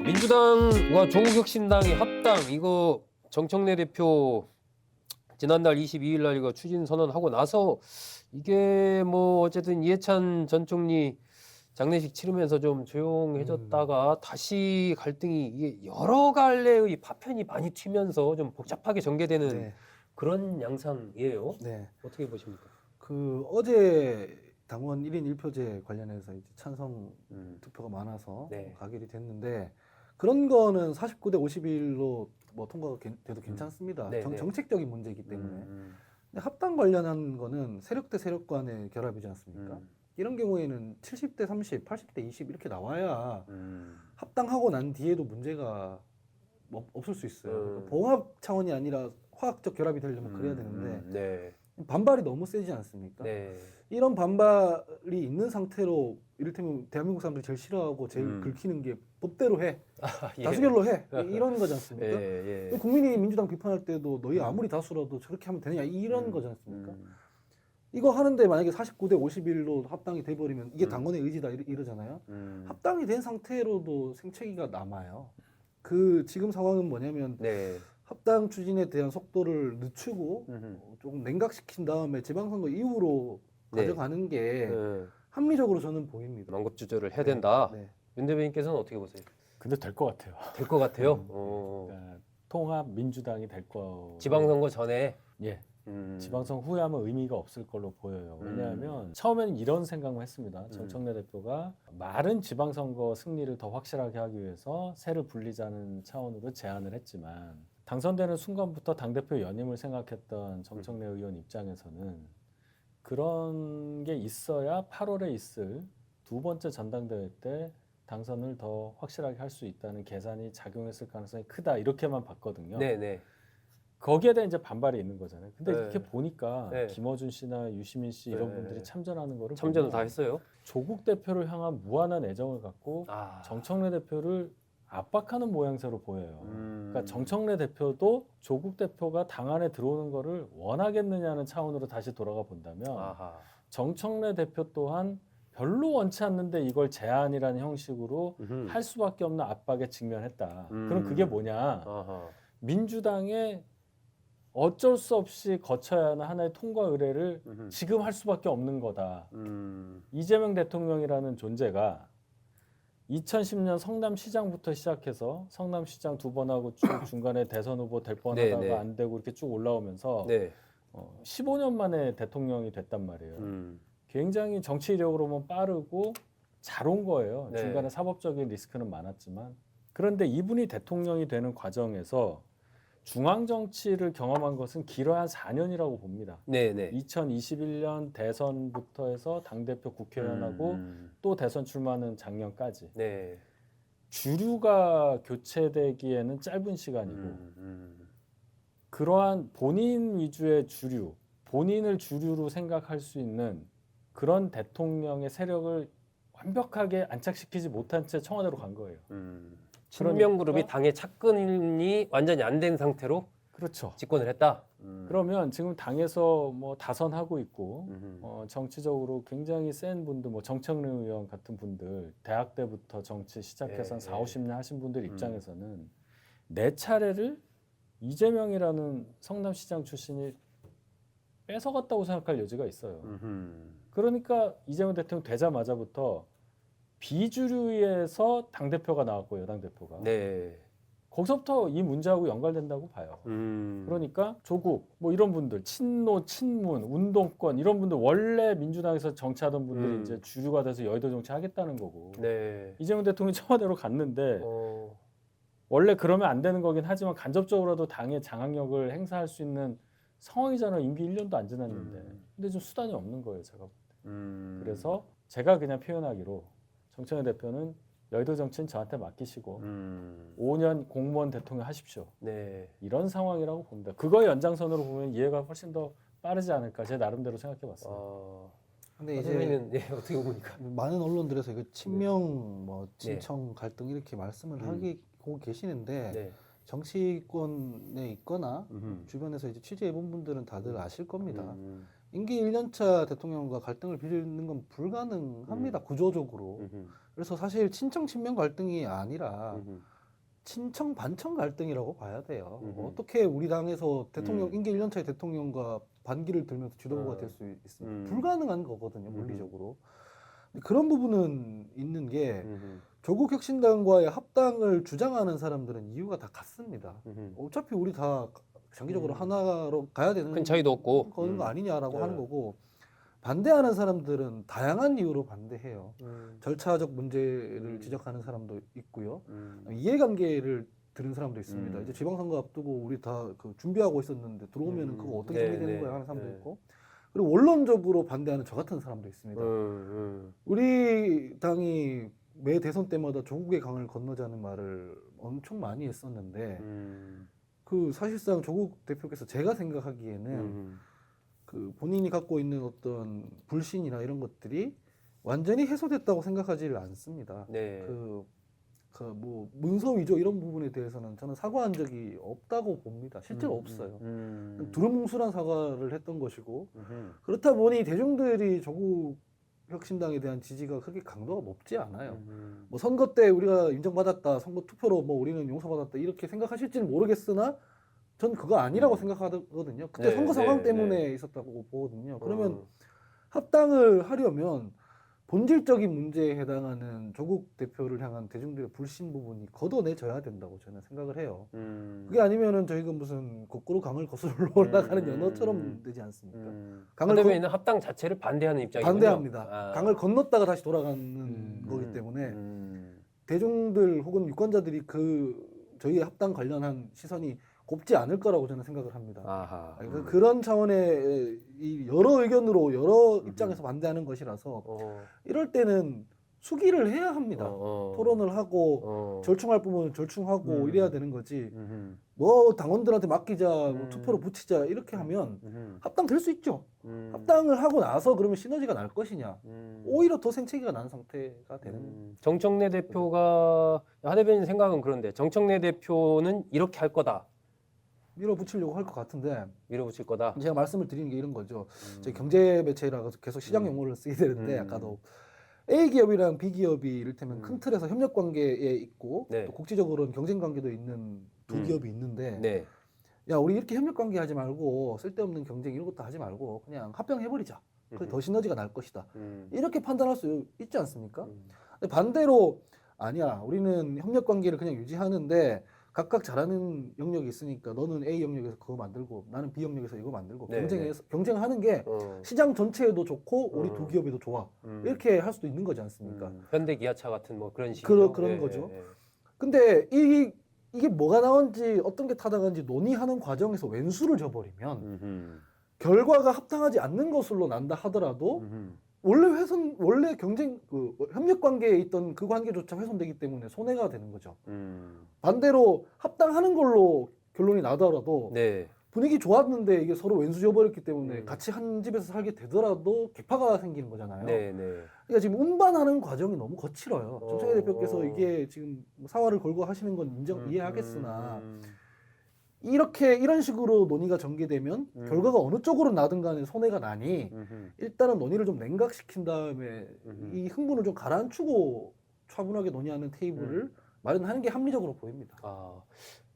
민주당과 조국혁신당의 합당 이거 정청래 대표 지난달 22일 날 이거 추진 선언하고 나서 이게 뭐 어쨌든 이해찬 전 총리 장례식 치르면서 좀 조용해졌다가 다시 갈등이 이게 여러 갈래의 파편이 많이 튀면서 좀 복잡하게 전개되는 네. 그런 양상이에요. 네. 어떻게 보십니까? 그 어제 당원 1인 1표제 관련해서 이제 찬성 투표가 많아서 네. 가결이 됐는데 그런 거는 49대 51로 뭐 통과가 돼도 괜찮습니다. 네, 네. 정책적인 문제이기 때문에. 근데 합당 관련한 거는 세력 대 세력 간의 결합이지 않습니까? 이런 경우에는 70대 30, 80대 20 이렇게 나와야 합당하고 난 뒤에도 문제가 없을 수 있어요. 그러니까 봉합 차원이 아니라 화학적 결합이 되려면 그래야 되는데 네. 반발이 너무 세지 않습니까? 네. 이런 반발이 있는 상태로 이를테면 대한민국 사람들이 제일 싫어하고 제일 긁히는 게 법대로 해. 예. 다수결로 해. 이런 거지 않습니까? 예, 예. 국민이 민주당 비판할 때도 너희 아무리 다수라도 저렇게 하면 되느냐 이런 거지 않습니까? 이거 하는데 만약에 49대 51로 합당이 돼버리면 이게 당원의 의지다 이러잖아요. 합당이 된 상태로도 생채기가 남아요. 그 지금 상황은 뭐냐면 네. 합당 추진에 대한 속도를 늦추고 조금 냉각시킨 다음에 지방선거 이후로 네. 가져가는 게 네. 합리적으로 저는 보입니다. 만급주저를 해야 된다. 네. 윤 대변인께서는 어떻게 보세요? 근데 될 것 같아요. 될 것 같아요. 그러니까 통합 민주당이 될 거. 지방선거 전에. 예. 지방선거 후에 하면 의미가 없을 걸로 보여요. 왜냐하면 처음에는 이런 생각만 했습니다. 정청래 대표가 말은 지방선거 승리를 더 확실하게 하기 위해서 세를 불리자는 차원으로 제안을 했지만 당선되는 순간부터 당대표 연임을 생각했던 정청래 의원 입장에서는 그런 게 있어야 8월에 있을 두 번째 전당대회 때 당선을 더 확실하게 할 수 있다는 계산이 작용했을 가능성이 크다 이렇게만 봤거든요. 네네. 거기에 대한 이제 반발이 있는 거잖아요. 근데 네. 이렇게 보니까 네. 김어준 씨나 유시민 씨 이런 네. 분들이 참전하는 거를 참전을 보면 다 했어요. 조국 대표를 향한 무한한 애정을 갖고 정청래 대표를 압박하는 모양새로 보여요. 그러니까 정청래 대표도 조국 대표가 당 안에 들어오는 거를 원하겠느냐는 차원으로 다시 돌아가 본다면 아하. 정청래 대표 또한 별로 원치 않는데 이걸 제안이라는 형식으로 할 수밖에 없는 압박에 직면했다. 그럼 그게 뭐냐? 아하. 민주당의 어쩔 수 없이 거쳐야 하는 하나의 통과 의례를 지금 할 수밖에 없는 거다. 이재명 대통령이라는 존재가 2010년 성남시장부터 시작해서 성남시장 두 번 하고 쭉 중간에 대선 후보 될 뻔하다가 네, 네. 안 되고 이렇게 쭉 올라오면서 네. 15년 만에 대통령이 됐단 말이에요. 굉장히 정치 이력으로는 빠르고 잘 온 거예요. 네. 중간에 사법적인 리스크는 많았지만. 그런데 이분이 대통령이 되는 과정에서 중앙 정치를 경험한 것은 길어야 한 4년이라고 봅니다. 네네. 2021년 대선부터 해서 당대표 국회의원하고 또 대선 출마하는 작년까지. 네. 주류가 교체되기에는 짧은 시간이고 그러한 본인 위주의 주류, 본인을 주류로 생각할 수 있는 그런 대통령의 세력을 완벽하게 안착시키지 못한 채 청와대로 간 거예요. 친명 그룹이 그러니까 당의 착근이 완전히 안 된 상태로 그렇죠. 집권을 했다. 그러면 지금 당에서 뭐 다선하고 있고 정치적으로 굉장히 센 분들, 뭐 정청래 의원 같은 분들, 대학 때부터 정치 시작해서 한 4, 50년 하신 분들 입장에서는 내 차례를 이재명이라는 성남시장 출신이 뺏어갔다고 생각할 여지가 있어요. 그러니까 이재명 대통령 되자마자부터 비주류에서 당대표가 나왔고 여당 대표가 네. 거기서부터 이 문제하고 연관된다고 봐요. 그러니까 조국 뭐 이런 분들 친노 친문 운동권 이런 분들 원래 민주당에서 정치하던 분들이 이제 주류가 돼서 여의도 정치 하겠다는 거고 네. 이재명 대통령이 청와대로 갔는데 원래 그러면 안 되는 거긴 하지만 간접적으로라도 당의 장악력을 행사할 수 있는 상황이잖아요. 임기 1년도 안 지났는데 근데 좀 수단이 없는 거예요. 제가 볼 때. 그래서 제가 그냥 표현하기로 정청래 대표는 여의도 정치는 저한테 맡기시고 5년 공무원 대통령 하십시오. 네. 이런 상황이라고 봅니다. 그거의 연장선으로 보면 이해가 훨씬 더 빠르지 않을까 제 나름대로 생각해봤습니다. 근데 이제 선생님은 네, 어떻게 보니까 많은 언론들에서 이거 친명, 뭐 친청 갈등 이렇게 말씀을 하고 계시는데 네. 정치권에 있거나 주변에서 이제 취재해본 분들은 다들 아실 겁니다. 임기 1년차 대통령과 갈등을 빚는 건 불가능합니다. 구조적으로. 그래서 사실 친청 친명 갈등이 아니라 친청 반청 갈등이라고 봐야 돼요. 어떻게 우리 당에서 대통령 임기 1년 차에 대통령과 반기를 들면서 지도부가 될 수 있습니까? 불가능한 거거든요, 물리적으로. 그런 부분은 있는 게 조국 혁신당과의 합당을 주장하는 사람들은 이유가 다 같습니다. 어차피 우리 다 장기적으로 하나로 가야 되는 큰 차이도 없고. 그런 거 아니냐라고 네. 하는 거고, 반대하는 사람들은 다양한 이유로 반대해요. 절차적 문제를 지적하는 사람도 있고요. 이해관계를 들은 사람도 있습니다. 이제 지방선거 앞두고 우리 다 그 준비하고 있었는데 들어오면은 그거 어떻게 네, 정리되는 네, 거야 하는 사람도 네. 있고, 그리고 원론적으로 반대하는 저 같은 사람도 있습니다. 우리 당이 매 대선 때마다 조국의 강을 건너자는 말을 엄청 많이 했었는데, 그 사실상 조국 대표께서 제가 생각하기에는 그 본인이 갖고 있는 어떤 불신이나 이런 것들이 완전히 해소됐다고 생각하지를 않습니다. 네. 뭐 문서 위조 이런 부분에 대해서는 저는 사과한 적이 없다고 봅니다. 실제로 없어요. 두루뭉술한 사과를 했던 것이고, 그렇다 보니 대중들이 조국 혁신당에 대한 지지가 그렇게 강도가 높지 않아요. 뭐 선거 때 우리가 인정받았다, 선거 투표로 뭐 우리는 용서받았다 이렇게 생각하실지는 모르겠으나 전 그거 아니라고 생각하거든요. 그때 네, 선거 상황 네, 때문에 있었다고 보거든요. 그러면 합당을 하려면 본질적인 문제에 해당하는 조국 대표를 향한 대중들의 불신 부분이 걷어내져야 된다고 저는 생각을 해요. 그게 아니면은 저희가 무슨 거꾸로 강을 거슬러 올라가는 연어처럼 되지 않습니까? 강을 대변인은 합당 자체를 반대하는 입장이군요. 반대합니다. 아. 강을 건넜다가 다시 돌아가는 거기 때문에 대중들 혹은 유권자들이 저희 합당 관련한 시선이 곱지 않을 거라고 저는 생각을 합니다. 아하. 그러니까 그런 차원의 이 여러 의견으로 여러 입장에서 반대하는 것이라서 이럴 때는 수기를 해야 합니다. 토론을 하고 절충할 부분은 절충하고 이래야 되는 거지. 뭐 당원들한테 맡기자, 뭐 투표로 붙이자 이렇게 하면 합당 될 수 있죠. 합당을 하고 나서 그러면 시너지가 날 것이냐. 오히려 더 생채기가 난 상태가 되는. 정청래 대표가 하 대변인 생각은 그런데 정청래 대표는 이렇게 할 거다. 밀어붙이려고 할 것 같은데 밀어붙일 거다. 제가 말씀을 드리는 게 이런 거죠. 저희 경제 매체라고 계속 시장 용어를 쓰게 되는데 아까도 A 기업이랑 B 기업이 이를테면 큰 틀에서 협력 관계에 있고 네. 또 국제적으로는 경쟁 관계도 있는 두 기업이 있는데 네. 야 우리 이렇게 협력 관계 하지 말고 쓸데없는 경쟁 이런 것도 하지 말고 그냥 합병해버리자. 그게 더 시너지가 날 것이다. 이렇게 판단할 수 있지 않습니까? 근데 반대로 아니야 우리는 협력 관계를 그냥 유지하는데 각각 잘하는 영역이 있으니까 너는 A 영역에서 그거 만들고 나는 B 영역에서 이거 만들고 네, 경쟁하는 게 시장 전체에도 좋고 우리 두 기업에도 좋아. 이렇게 할 수도 있는 거지 않습니까? 현대 기아차 같은 뭐 그런 식으로 그런 거죠. 근데 이게 뭐가 나온지 어떤 게 타당한지 논의하는 과정에서 왼수를 져버리면 결과가 합당하지 않는 것으로 난다 하더라도 원래 경쟁 협력 관계에 있던 그 관계조차 훼손되기 때문에 손해가 되는 거죠. 반대로 합당하는 걸로 결론이 나더라도 네. 분위기 좋았는데 이게 서로 왼수 져버렸기 때문에 같이 한 집에서 살게 되더라도 격파가 생기는 거잖아요. 네, 네. 그러니까 지금 운반하는 과정이 너무 거칠어요. 정청래 대표께서 이게 지금 사활을 걸고 하시는 건 이해하겠으나 이런 식으로 논의가 전개되면 결과가 어느 쪽으로 나든 간에 손해가 나니 일단은 논의를 좀 냉각시킨 다음에 이 흥분을 좀 가라앉히고 차분하게 논의하는 테이블을 마련하는 게 합리적으로 보입니다. 아,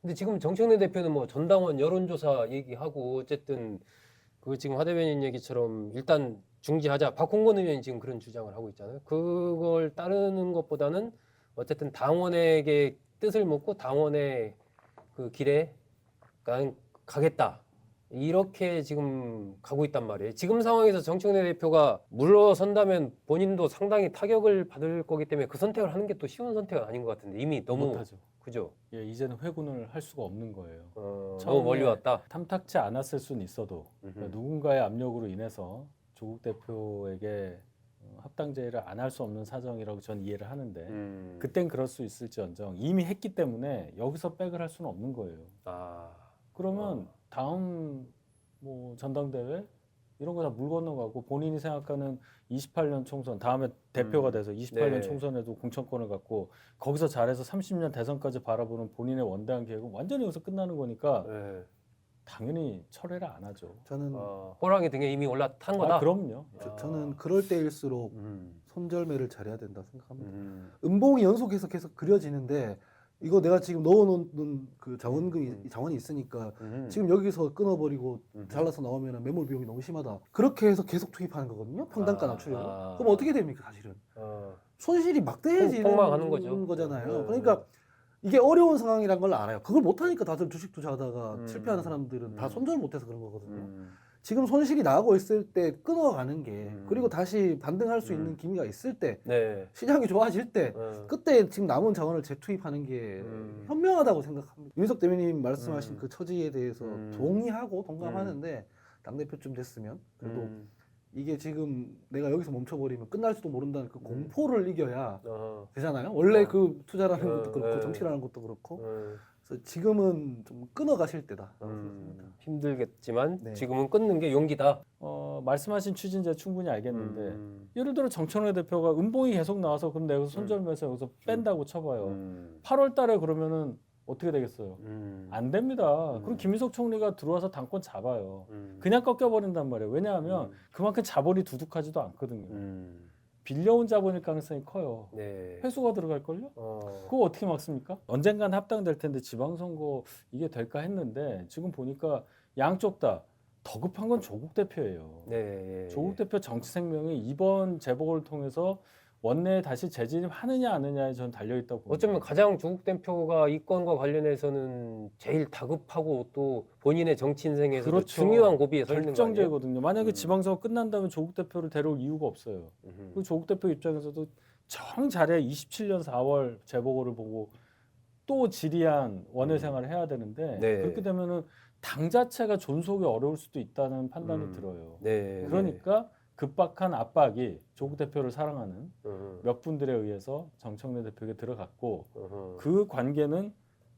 근데 지금 정청래 대표는 뭐 전당원 여론조사 얘기하고 어쨌든 그 지금 하 대변인 얘기처럼 일단 중지하자. 박홍근 의원이 지금 그런 주장을 하고 있잖아요. 그걸 따르는 것보다는 어쨌든 당원에게 뜻을 묻고 당원의 그 길에 가겠다. 이렇게 지금 가고 있단 말이에요. 지금 상황에서 정청래 대표가 물러선다면 본인도 상당히 타격을 받을 거기 때문에 그 선택을 하는 게 또 쉬운 선택은 아닌 것 같은데 이미 너무 못하죠. 그죠? 예, 이제는 회군을 할 수가 없는 거예요. 너무 처음에 멀리 왔다. 탐탁치 않았을 수는 있어도 그러니까 누군가의 압력으로 인해서 조국 대표에게 합당 제의를 안 할 수 없는 사정이라고 전 이해를 하는데 그땐 그럴 수 있을지언정 이미 했기 때문에 여기서 백을 할 수는 없는 거예요. 그러면 다음 뭐 전당대회 이런 거 다 물 건너가고 본인이 생각하는 28년 총선 다음에 대표가 돼서 28년 네. 총선에도 공천권을 갖고 거기서 잘해서 30년 대선까지 바라보는 본인의 원대한 계획은 완전히 여기서 끝나는 거니까 네. 당연히 철회를 안 하죠. 저는 호랑이 등에 이미 올라탄 거다. 그럼요. 저는 그럴 때일수록 손절매를 잘해야 된다 생각합니다. 음봉이 연속해서 계속 그려지는데 이거 내가 지금 넣어놓는 그 자원이 있으니까 지금 여기서 끊어버리고 잘라서 나오면 매몰 비용이 너무 심하다. 그렇게 해서 계속 투입하는 거거든요. 평단가 낮추려고. 그럼 어떻게 됩니까, 사실은? 손실이 막대해지는 폭망하는 거죠. 거잖아요. 그러니까 이게 어려운 상황이란 걸 알아요. 그걸 못하니까 다들 주식 투자하다가 실패하는 사람들은 다 손절을 못해서 그런 거거든요. 지금 손실이 나고 있을 때 끊어가는 게 그리고 다시 반등할 수 있는 기미가 있을 때 네. 시장이 좋아질 때 그때 지금 남은 자원을 재투입하는 게 현명하다고 생각합니다. 윤석 대변인 말씀하신 그 처지에 대해서 동의하고 동감하는데 당대표쯤 됐으면 그래도 이게 지금 내가 여기서 멈춰버리면 끝날지도 모른다는 그 공포를 이겨야 되잖아요. 원래 그 투자라는 것도 그렇고 정치라는 것도 그렇고 그래서 지금은 좀 끊어가실 때다. 힘들겠지만 네. 지금은 끊는 게 용기다. 말씀하신 취지는 제가 충분히 알겠는데 예를 들어 정청래 대표가 음봉이 계속 나와서 그럼 내가 손절면서 여기서 뺀다고 쳐봐요. 8월 달에 그러면은 어떻게 되겠어요? 안 됩니다. 그럼 김인석 총리가 들어와서 당권 잡아요. 그냥 꺾여버린단 말이에요. 왜냐하면 그만큼 자본이 두둑하지도 않거든요. 빌려온 자본일 가능성이 커요. 네. 회수가 들어갈걸요? 그거 어떻게 막습니까? 언젠간 합당될 텐데 지방선거 이게 될까 했는데 지금 보니까 양쪽 다 더 급한 건 조국 대표예요. 네. 조국 대표 정치 생명이 이번 재보궐을 통해서 원내에 다시 재진입하느냐 안 하느냐에 전 달려있다고 봅니다. 어쩌면 가장 조국 대표가 이 건과 관련해서는 제일 다급하고 또 본인의 정치 인생에서 그렇죠. 중요한 고비에 서 있는 거 아니에요? 결정제거든요. 만약에 지방선거 끝난다면 조국 대표를 데려올 이유가 없어요. 음흠. 그 조국 대표 입장에서도 정 잘해 27년 4월 재보궐을 보고 또 지리한 원외 생활을 해야 되는데 네. 그렇게 되면은 당 자체가 존속이 어려울 수도 있다는 판단이 들어요. 네. 그러니까 급박한 압박이 조국 대표를 사랑하는 음. 몇 분들에 의해서 정청래 대표에게 들어갔고 음. 그 관계는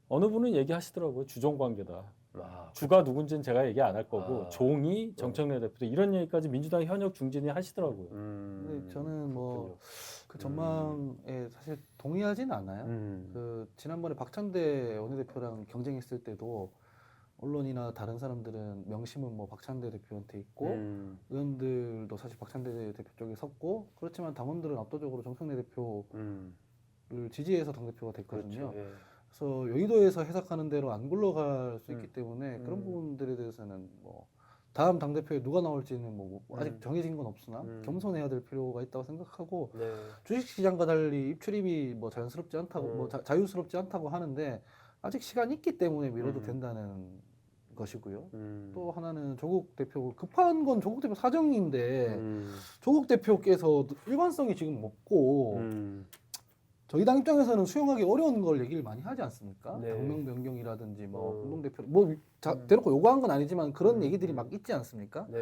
어느 분은 얘기하시더라고요. 주종 관계다. 아, 주가 누군지는 제가 얘기 안 할 거고 아. 종이 정청래 대표도 이런 얘기까지 민주당 현역 중진이 하시더라고요. 근데 저는 뭐 그 전망에 사실 동의하진 않아요. 그 지난번에 박찬대 원내대표랑 경쟁했을 때도 언론이나 다른 사람들은 명심은 뭐 박찬대 대표한테 있고 의원들도 사실 박찬대 대표 쪽에 섰고 그렇지만 당원들은 압도적으로 정청래 대표를 지지해서 당대표가 됐거든요. 그렇죠. 예. 그래서 여의도에서 해석하는 대로 안 굴러갈 수 있기 때문에 그런 부분들에 대해서는 뭐 다음 당대표에 누가 나올지는 뭐 아직 정해진 건 없으나 겸손해야 될 필요가 있다고 생각하고 네. 주식시장과 달리 입출입이 뭐 자연스럽지 않다고 뭐 자유스럽지 않다고 하는데 아직 시간이 있기 때문에 미뤄도 된다는 것이고요. 또 하나는 조국 대표 급한 건 조국 대표 사정인데 조국 대표께서 일관성이 지금 없고 저희 당 입장에서는 수용하기 어려운 걸 얘기를 많이 하지 않습니까? 네. 당명 변경이라든지 뭐 공동대표 뭐 대놓고 요구한 건 아니지만 그런 얘기들이 막 있지 않습니까? 네.